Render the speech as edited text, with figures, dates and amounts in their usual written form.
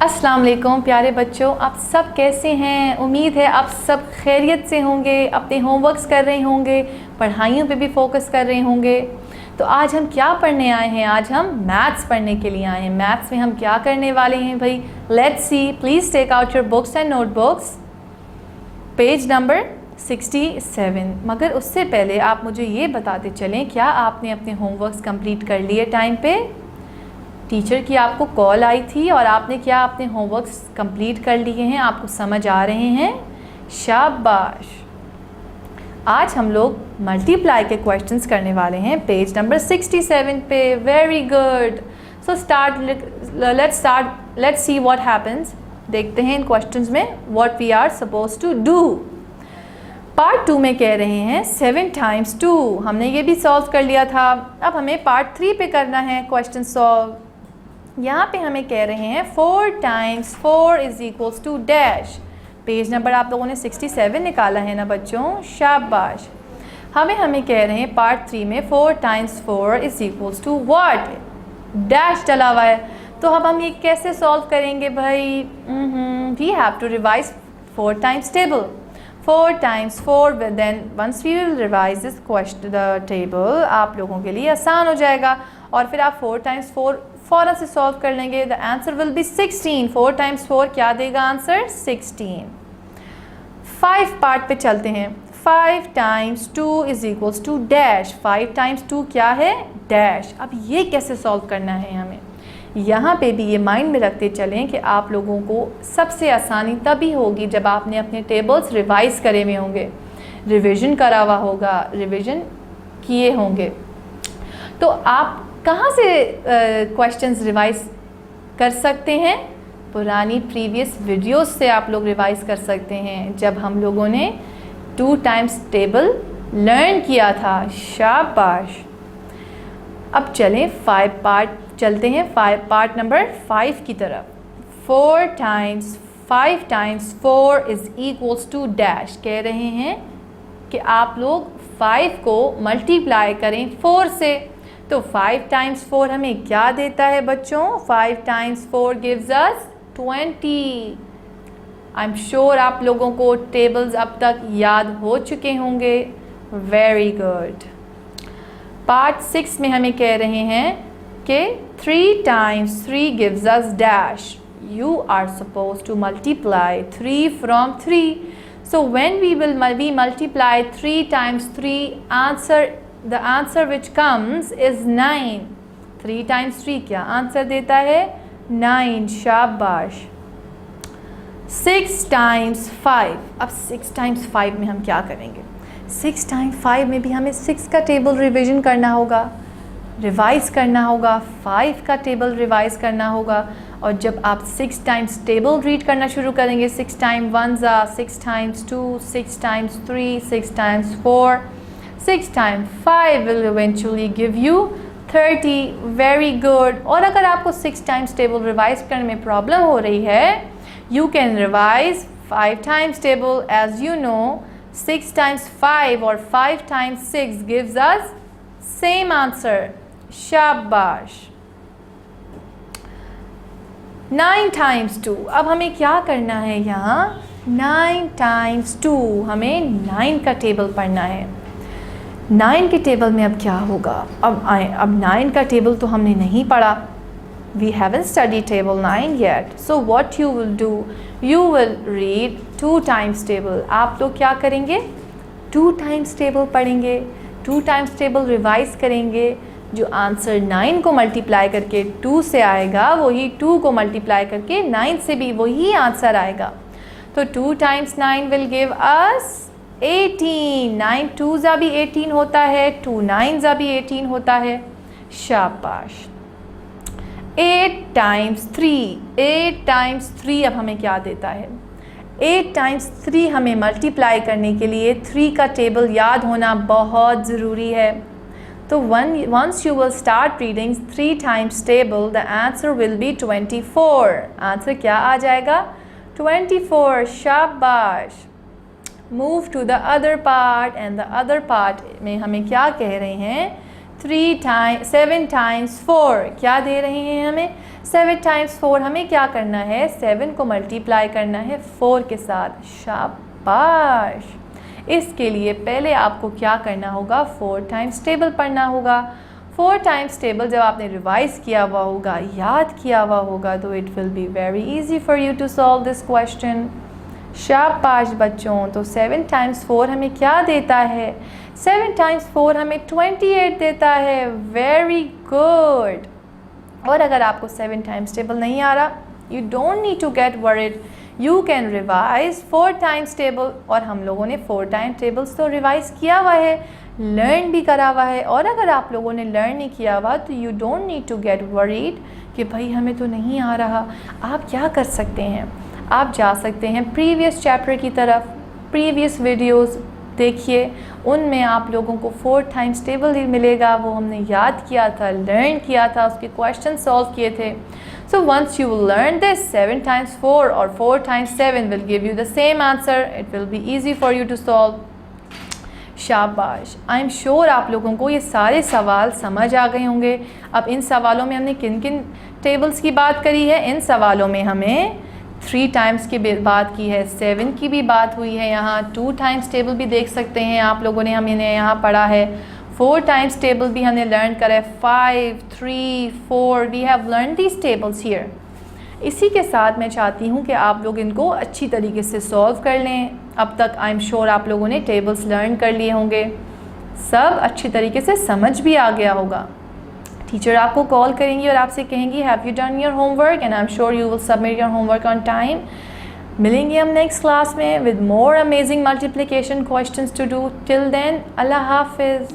अस्सलाम वालेकुम प्यारे बच्चों, आप सब कैसे हैं। उम्मीद है आप सब खैरियत से होंगे, अपने होमवर्क्स कर रहे होंगे, पढ़ाइयों पे भी फोकस कर रहे होंगे। तो आज हम क्या पढ़ने आए हैं? आज हम मैथ्स पढ़ने के लिए आए हैं। मैथ्स में हम क्या करने वाले हैं भाई? Let's see. Please take out your books and notebooks, page number 67। मगर उससे पहले आप मुझे ये बताते चलें, क्या आपने अपने होमवर्क्स कंप्लीट कर लिए टाइम पे? टीचर की आपको कॉल आई थी और आपने क्या अपने होमवर्क्स कंप्लीट कर लिए हैं? आपको समझ आ रहे हैं? शाबाश। आज हम लोग मल्टीप्लाई के क्वेश्चंस करने वाले हैं पेज नंबर 67 पे। Very good. So let's see what happens. देखते हैं इन क्वेश्चंस में what we are suppose to do. Part 2 में कह रहे हैं 7 टाइम्स 2। हमने ये भी सॉल्व कर लिया था। अब हमें पार्ट 3 पे करना है क्वेश्चन सॉल्व। यहाँ पे हमें कह रहे हैं 4 times 4 is equals to dash. Page number आप लोगों ने 67 निकाला है ना बच्चों? शाबाश। हमें कह रहे हैं पार्ट 3 में 4 times 4 is equals to what? Dash डला हुआ है। तो अब हम ये कैसे सॉल्व करेंगे भाई? We have to revise 4 times table. 4 times 4, then once we will revise this question the table, आप लोगों के लिए आसान हो जाएगा और फिर आप 4 टाइम्स 4 फ़ौरन से सॉल्व कर लेंगे। The answer will be 16। 4 times 4 क्या देगा आंसर? 16। 5 पार्ट पे चलते हैं। 5 times 2 is equals to dash. 5 times 2 क्या है? डैश। अब ये कैसे सॉल्व करना है हमें? यहाँ पे भी ये माइंड में रखते चलें कि आप लोगों को सबसे आसानी तभी होगी जब आपने अपने टेबल्स रिवाइज़ करे हुए होंगे, रिवीजन करा हुआ होगा, रिवीजन किए होंगे। तो आप कहाँ से क्वेश्चंस रिवाइज कर सकते हैं? पुरानी प्रीवियस वीडियोस से आप लोग रिवाइज कर सकते हैं, जब हम लोगों ने 2 टाइम्स टेबल लर्न किया था। शाबाश। अब चलें 5 पार्ट चलते हैं। 5 पार्ट नंबर 5 की तरफ। 5 times 4 is equals to dash. कह रहे हैं कि आप लोग 5 को मल्टीप्लाई करें 4 से। तो 5 टाइम्स 4 हमें क्या देता है बच्चों? 5 times 4 gives us 20। I am sure आप लोगों को टेबल्स अब तक याद हो चुके होंगे। Very good. पार्ट 6 में हमें कह रहे हैं कि 3 times 3 gives us dash. You are suppose to multiply 3 from 3। So when we multiply 3 times 3, the answer which comes is 9. 3 times 3 क्या आंसर देता है? 9। शाबाश। 6 टाइम्स 5। अब 6 टाइम्स 5 में हम क्या करेंगे? 6 टाइम्स 5 में भी हमें 6 का टेबल रिवीजन करना होगा, रिवाइज करना होगा, 5 का टेबल रिवाइज करना होगा। और जब आप 6 टाइम्स टेबल रीड करना शुरू करेंगे, 6 टाइम्स 1 ज़ा 6 times 2, 6 times 3, 6 times 4, 6 times 5 will eventually give you 30. Very good. और अगर आपको 6 टाइम्स टेबल रिवाइज करने में प्रॉब्लम हो रही है, you can revise 5 times table. As you know, 6 times 5 और 5 times 6 gives us same answer. शाबाश। 9 टाइम्स 2। अब हमें क्या करना है यहाँ? 9 टाइम्स 2, हमें 9 का टेबल पढ़ना है। 9 के टेबल में अब क्या होगा? अब 9 का टेबल तो हमने नहीं पढ़ा। We haven't studied table 9 yet. So what you will do? You will read 2 times table. आप लोग क्या करेंगे? 2 times table पढ़ेंगे, 2 times table रिवाइज करेंगे। जो आंसर 9 को मल्टीप्लाई करके 2 से आएगा, वही 2 को मल्टीप्लाई करके 9 से भी वही आंसर आएगा। तो 2 times 9 will give us 18। 9 2 ज़ा भी 18 होता है, 2 9 ज़ा भी 18 होता है। शाबाश। 8 टाइम्स 3। 8 टाइम्स 3 अब हमें क्या देता है? 8 टाइम्स 3 हमें मल्टीप्लाई करने के लिए 3 का टेबल याद होना बहुत ज़रूरी है। तो once you will start reading 3 times table, the answer will be 24. Answer क्या आ जाएगा? 24। शाबाश। Move to the other part. And the other part में हमें क्या कह रहे हैं? 7 टाइम्स 4 क्या दे रहे हैं हमें? 7 टाइम्स 4 हमें क्या करना है? 7 को मल्टीप्लाई करना है 4 के साथ। शाबाश! इसके लिए पहले आपको क्या करना होगा? 4 टाइम्स टेबल पढ़ना होगा। 4 टाइम्स टेबल जब आपने रिवाइज किया हुआ होगा, याद किया हुआ होगा, तो it will be very easy for you to solve this question. शाबाश बच्चों। तो 7 टाइम्स 4 हमें क्या देता है? 7 टाइम्स 4 हमें 28 देता है। Very good. और अगर आपको 7 टाइम्स टेबल नहीं आ रहा, you don't need to get worried, you can revise 4 times table. और हम लोगों ने 4 टाइम्स टेबल्स तो रिवाइज किया हुआ है, लर्न भी करा हुआ है। और अगर आप लोगों ने लर्न नहीं किया हुआ तो you don't need to get worried कि भाई हमें तो नहीं आ रहा। आप क्या कर सकते हैं? आप जा सकते हैं प्रीवियस चैप्टर की तरफ, प्रीवियस वीडियोस देखिए, उनमें आप लोगों को 4 टाइम्स टेबल ही मिलेगा। वो हमने याद किया था, लर्न किया था, उसके क्वेश्चन सॉल्व किए थे। So once you will learn this, 7 times 4 और 4 times 7 will give you the same answer. It will be easy for you to solve. शाबाश। आई एम श्योर आप लोगों को ये सारे सवाल समझ आ गए होंगे। अब इन सवालों में हमने किन किन टेबल्स की बात करी है? इन सवालों में हमें 3 टाइम्स की बात की है, 7 की भी बात हुई है, यहाँ 2 टाइम्स टेबल भी देख सकते हैं आप लोगों ने, हमने यहाँ पढ़ा है। 4 टाइम्स टेबल भी हमने लर्न करा है। 5, 3, 4 we have learn these tables here. इसी के साथ मैं चाहती हूँ कि आप लोग इनको अच्छी तरीके से सॉल्व कर लें। अब तक आई एम श्योर आप लोगों ने टेबल्स लर्न कर लिए होंगे, सब अच्छी तरीके से समझ भी आ गया होगा। टीचर आपको कॉल करेंगी और आपसे कहेंगी have you done your homework, and I am sure you will submit your homework on time. मिलेंगे हम नेक्स्ट क्लास में with more amazing multiplication questions to do. Till then, अल्लाह हाफिज़।